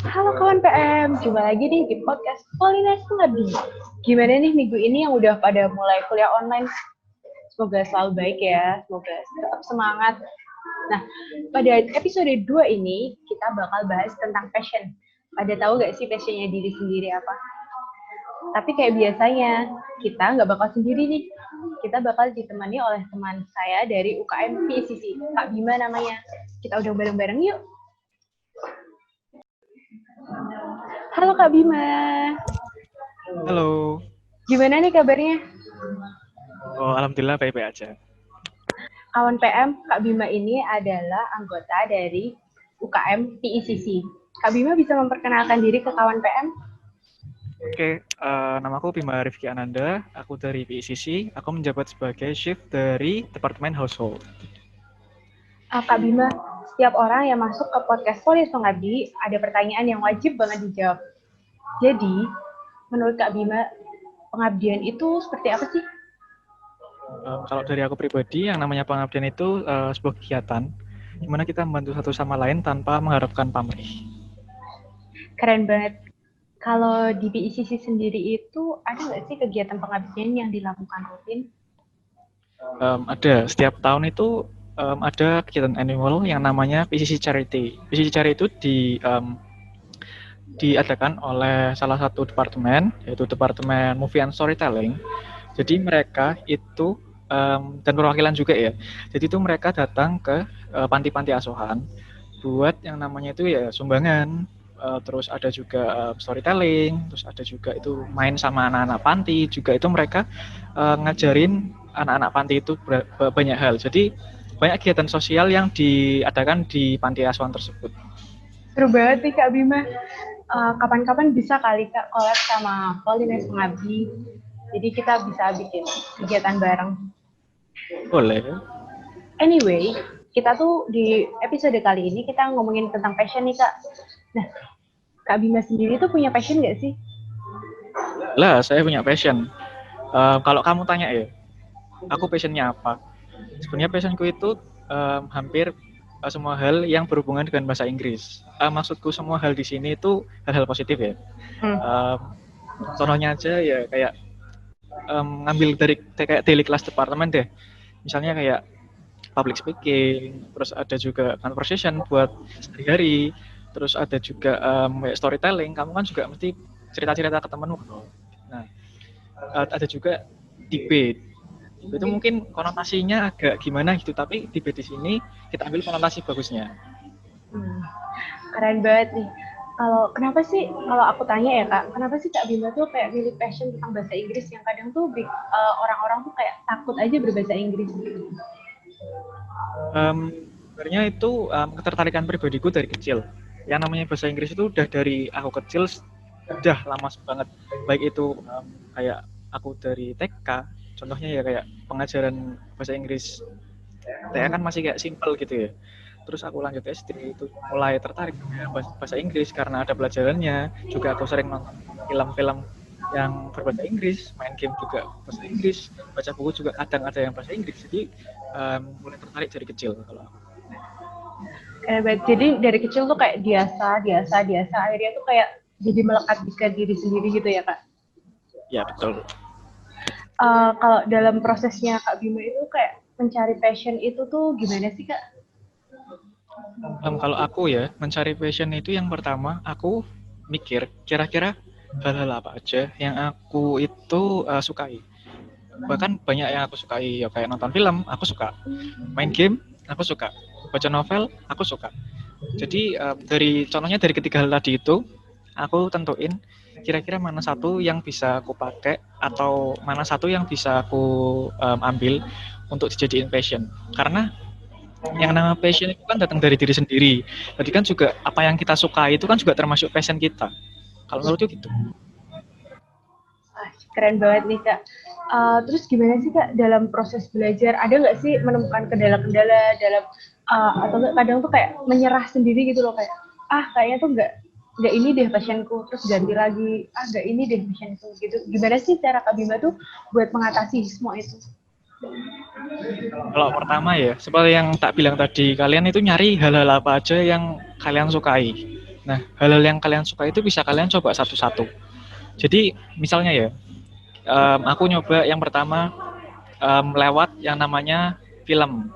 Halo kawan PM, jumpa lagi nih di podcast Polines Lebih. Gimana nih minggu ini yang udah pada mulai kuliah online? Semoga selalu baik ya, semoga tetap semangat. Nah, pada episode 2 ini kita bakal bahas tentang passion. Pada tahu gak sih passionnya diri sendiri apa? Tapi kayak biasanya, kita nggak bakal sendiri nih. Kita bakal ditemani oleh teman saya dari UKM PICC, Kak Bima namanya. Kita udah bareng-bareng yuk. Halo Kak Bima. Halo. Gimana nih kabarnya? Oh, alhamdulillah baik-baik aja. Kawan PM, Kak Bima ini adalah anggota dari UKM PICC. Kak Bima bisa memperkenalkan diri ke kawan PM? Oke, namaku Bima Rifki Ananda, aku dari PICC, aku menjabat sebagai shift dari Departemen Household. Kak Bima, setiap orang yang masuk ke podcast Polis Pengabdi ada pertanyaan yang wajib banget dijawab. Jadi, menurut Kak Bima, pengabdian itu seperti apa sih? Kalau dari aku pribadi, yang namanya pengabdian itu sebuah kegiatan di mana kita membantu satu sama lain tanpa mengharapkan pamrih. Keren banget. Kalau di PICC sendiri itu ada nggak sih kegiatan pengabdian yang dilakukan rutin? Ada, setiap tahun itu ada kegiatan annual yang namanya PICC Charity. PICC Charity itu diadakan oleh salah satu departemen, yaitu Departemen Movie and Storytelling. Jadi mereka itu dan perwakilan juga ya. Jadi itu mereka datang ke panti-panti asuhan buat yang namanya itu ya sumbangan. Terus ada juga storytelling, terus ada juga itu main sama anak-anak panti. Juga itu mereka ngajarin anak-anak panti itu banyak hal. Jadi banyak kegiatan sosial yang diadakan di panti asuhan tersebut. Seru banget nih Kak Bima. Kapan-kapan bisa kali Kak collab sama Polines Pengabdi. Jadi kita bisa bikin kegiatan bareng. Boleh. Anyway, kita tuh di episode kali ini kita ngomongin tentang passion nih Kak. Nah, Kak Bima sendiri tuh punya passion nggak sih? Lah, saya punya passion. Kalau kamu tanya ya, aku passionnya apa? Sebenarnya passionku itu hampir semua hal yang berhubungan dengan bahasa Inggris. Maksudku semua hal di sini itu hal-hal positif ya. Um, Contohnya aja ya kayak ngambil dari kayak daily class department deh. Misalnya kayak public speaking, terus ada juga conversation buat sehari-hari, terus ada juga kayak storytelling. Kamu kan juga mesti cerita-cerita ke temanmu. Nah, ada juga debate. Itu mungkin konotasinya agak gimana gitu, tapi debate di sini kita ambil konotasi bagusnya. Keren banget nih. Kenapa sih kalau aku tanya ya Kak, kenapa sih Kak Bima tuh kayak milih passion tentang bahasa Inggris yang kadang tuh orang-orang tuh kayak takut aja berbahasa Inggris gitu. Sebenarnya itu ketertarikan pribadiku dari kecil. Yang namanya bahasa Inggris itu udah dari aku kecil, udah lama banget. Baik itu kayak aku dari TK, contohnya ya kayak pengajaran bahasa Inggris. TK kan masih kayak simple gitu ya. Terus aku lanjut SD itu mulai tertarik dengan bahasa Inggris karena ada pelajarannya. Juga aku sering nonton film-film yang berbahasa Inggris, main game juga bahasa Inggris, baca buku juga kadang ada yang bahasa Inggris. Jadi mulai tertarik dari kecil kalau aku. Jadi dari kecil tuh kayak biasa, akhirnya tuh kayak jadi melekat ke diri sendiri gitu ya Kak. Ya betul. Kalau dalam prosesnya Kak Bima itu kayak mencari passion itu tuh gimana sih Kak? Kalau aku ya mencari passion itu yang pertama aku mikir kira-kira hal-hal apa aja yang aku itu sukai. Bahkan banyak yang aku sukai ya kayak nonton film aku suka, main game aku suka, baca novel aku suka. Jadi contohnya dari ketiga hal tadi itu aku tentuin kira-kira mana satu yang bisa aku pakai atau mana satu yang bisa aku ambil untuk dijadiin passion. Karena yang namanya passion itu kan datang dari diri sendiri. Jadi kan juga apa yang kita suka itu kan juga termasuk passion kita. Kalau menurutku gitu. Keren banget nih Kak. Terus gimana sih Kak dalam proses belajar? Ada nggak sih menemukan kendala-kendala dalam atau kadang tuh kayak menyerah sendiri gitu loh kayak kayaknya tuh nggak ini deh passionku terus ganti lagi nggak ini deh passionku gitu. Gimana sih cara Kak Bima tuh buat mengatasi semua itu? Kalau pertama ya, seperti yang tak bilang tadi, kalian itu nyari hal-hal apa aja yang kalian sukai. Nah, hal-hal yang kalian suka itu bisa kalian coba satu-satu. Jadi, misalnya ya, aku nyoba yang pertama lewat yang namanya film.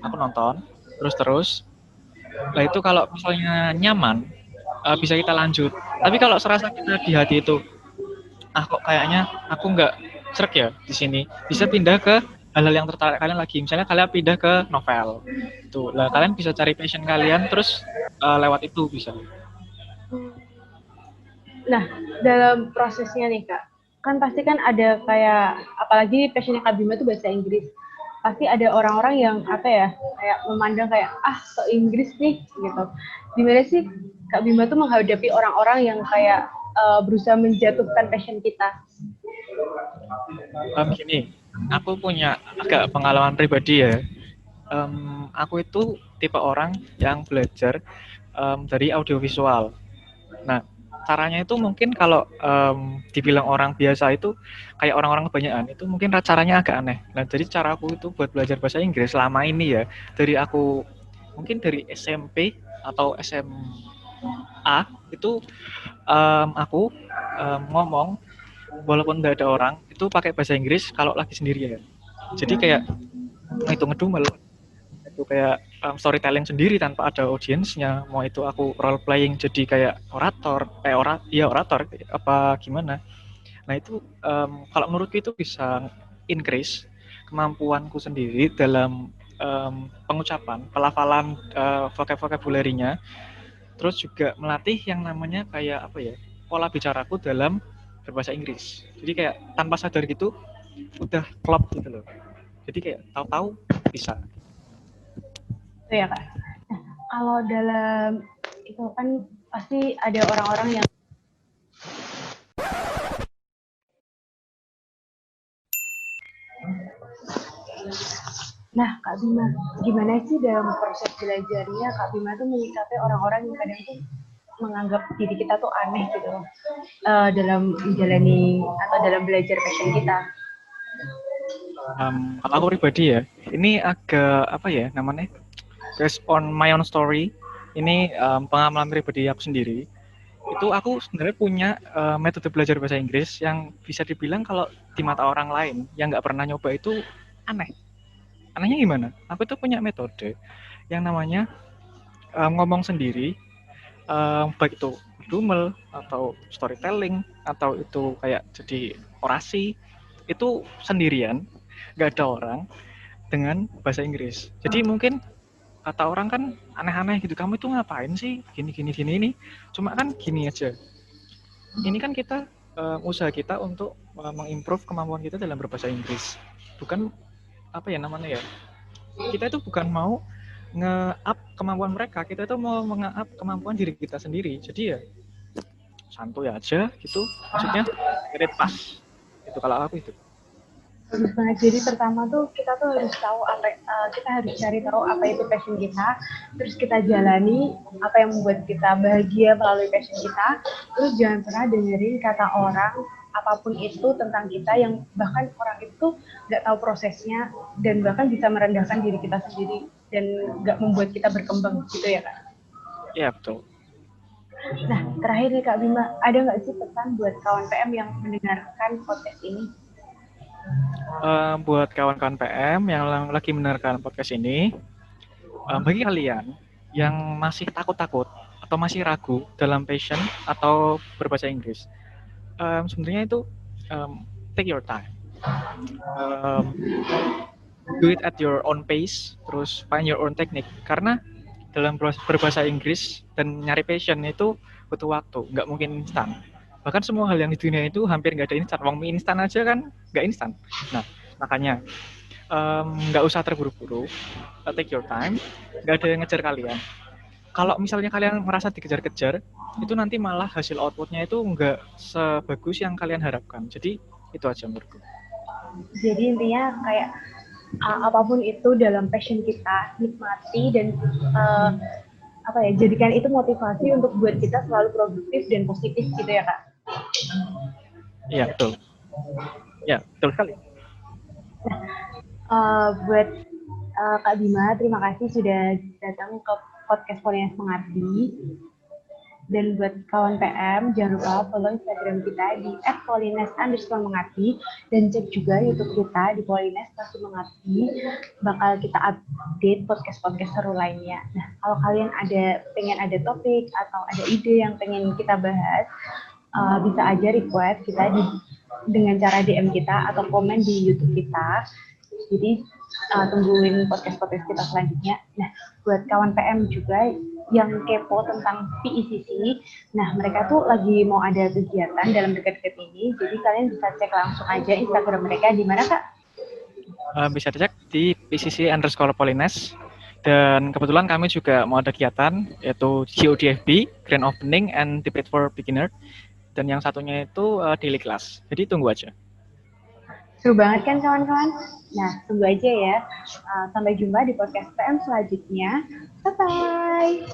Aku nonton, terus-terus. Nah, itu kalau misalnya nyaman, bisa kita lanjut. Tapi kalau serasa kita di hati itu, kok kayaknya aku nggak srek ya di sini, bisa pindah ke hal-hal yang tertarik kalian lagi. Misalnya kalian pindah ke novel. Itu. Lah, kalian bisa cari passion kalian, terus lewat itu bisa. Nah, dalam prosesnya nih Kak, kan pasti kan ada kayak, apalagi passionnya Kak Bima tuh bahasa Inggris. Pasti ada orang-orang yang apa ya, kayak memandang kayak, so Inggris nih, gitu. Gimana sih Kak Bima tuh menghadapi orang-orang yang kayak berusaha menjatuhkan passion kita? Gini, aku punya agak pengalaman pribadi ya. Aku itu tipe orang yang belajar dari audiovisual. Nah, caranya itu mungkin kalau dibilang orang biasa itu kayak orang-orang kebanyakan itu mungkin caranya agak aneh. Nah, jadi cara aku itu buat belajar bahasa Inggris selama ini ya, dari aku mungkin dari SMP atau SMA itu aku ngomong walaupun nggak ada orang itu pakai bahasa Inggris kalau lagi sendirian. Jadi kayak itu ngedumel itu kayak storytelling sendiri tanpa ada audiensnya, mau itu aku role playing jadi kayak orator orator apa gimana. Nah itu kalau menurutku itu bisa increase kemampuanku sendiri dalam pengucapan pelafalan vocabulary-nya, terus juga melatih yang namanya kayak apa ya, pola bicaraku dalam berbahasa Inggris. Jadi kayak tanpa sadar gitu udah klop gitu loh, jadi kayak tahu-tahu bisa. Itu ya Kak. Nah, kalau dalam itu kan pasti ada orang-orang yang Nah, Kak Bima, gimana sih dalam proses belajarnya Kak Bima tuh menyikapi orang-orang yang kadang tuh menganggap diri kita tuh aneh gitu loh, dalam menjalani atau dalam belajar passion kita. Kalau aku pribadi ya, ini agak apa ya namanya, based on my own story. Ini pengalaman pribadi aku sendiri. Itu aku sebenarnya punya metode belajar bahasa Inggris yang bisa dibilang kalau di mata orang lain yang nggak pernah nyoba itu aneh. Anehnya gimana? Aku tuh punya metode yang namanya ngomong sendiri, baik itu dumel atau storytelling atau itu kayak jadi orasi, itu sendirian, nggak ada orang, dengan bahasa Inggris. Jadi mungkin kata orang kan aneh-aneh gitu, kamu itu ngapain sih gini gini gini ini, cuma kan gini aja, ini kan kita usaha kita untuk mengimprove kemampuan kita dalam berbahasa Inggris, bukan apa ya namanya ya, kita itu bukan mau nge-up kemampuan mereka, kita itu mau nge-up kemampuan diri kita sendiri. Jadi ya santuy aja gitu, maksudnya get pas itu kalau aku itu. Bagus banget. Jadi pertama tuh kita tuh harus tahu apa, kita harus cari tahu apa itu passion kita, terus kita jalani apa yang membuat kita bahagia melalui passion kita, terus jangan pernah dengerin kata orang apapun itu tentang kita yang bahkan orang itu nggak tahu prosesnya dan bahkan bisa merendahkan diri kita sendiri dan nggak membuat kita berkembang gitu ya Kak. Iya betul. Nah terakhir nih Kak Bima, ada nggak sih pesan buat kawan PM yang mendengarkan podcast ini? Buat kawan-kawan PM yang lagi mendengarkan podcast ini, bagi kalian yang masih takut-takut atau masih ragu dalam passion atau berbahasa Inggris, sebenarnya itu take your time, um, do it at your own pace, terus find your own technique. Karena dalam berbahasa Inggris dan nyari passion itu butuh waktu, nggak mungkin instan. Bahkan semua hal yang di dunia itu hampir nggak ada instan. Wong mie instan aja kan nggak instan. Nah, makanya nggak usah terburu-buru, take your time, nggak ada yang ngejar kalian. Kalau misalnya kalian merasa dikejar-kejar, itu nanti malah hasil outputnya itu nggak sebagus yang kalian harapkan. Jadi itu aja menurutku. Jadi intinya kayak apapun itu dalam passion kita nikmati dan uh, apa ya, jadikan itu motivasi untuk buat kita selalu produktif dan positif gitu ya Kak. Iya betul. Ya betul sekali. Buat Kak Bima, terima kasih sudah datang ke podcast Polines Mengerti. Dan buat kawan PM, jangan lupa follow Instagram kita di @polines_mengerti dan cek juga YouTube kita di Polines_mengerti. Bakal kita update podcast-podcast seru lainnya. Nah, kalau kalian pengen ada topik atau ada ide yang pengen kita bahas, bisa aja request kita dengan cara DM kita atau komen di YouTube kita. Jadi tungguin podcast-podcast kita selanjutnya. Nah, buat kawan PM juga yang kepo tentang PICC, nah mereka tuh lagi mau ada kegiatan dalam dekat-dekat ini, jadi kalian bisa cek langsung aja Instagram mereka di mana Kak? Bisa dicek di PCC_Polines. Dan kebetulan kami juga mau ada kegiatan yaitu GODFB, Grand Opening and Debate for Beginner. Dan yang satunya itu daily class. Jadi tunggu aja. Seru banget kan kawan-kawan? Nah, tunggu aja ya. Sampai jumpa di podcast PM selanjutnya. Bye-bye!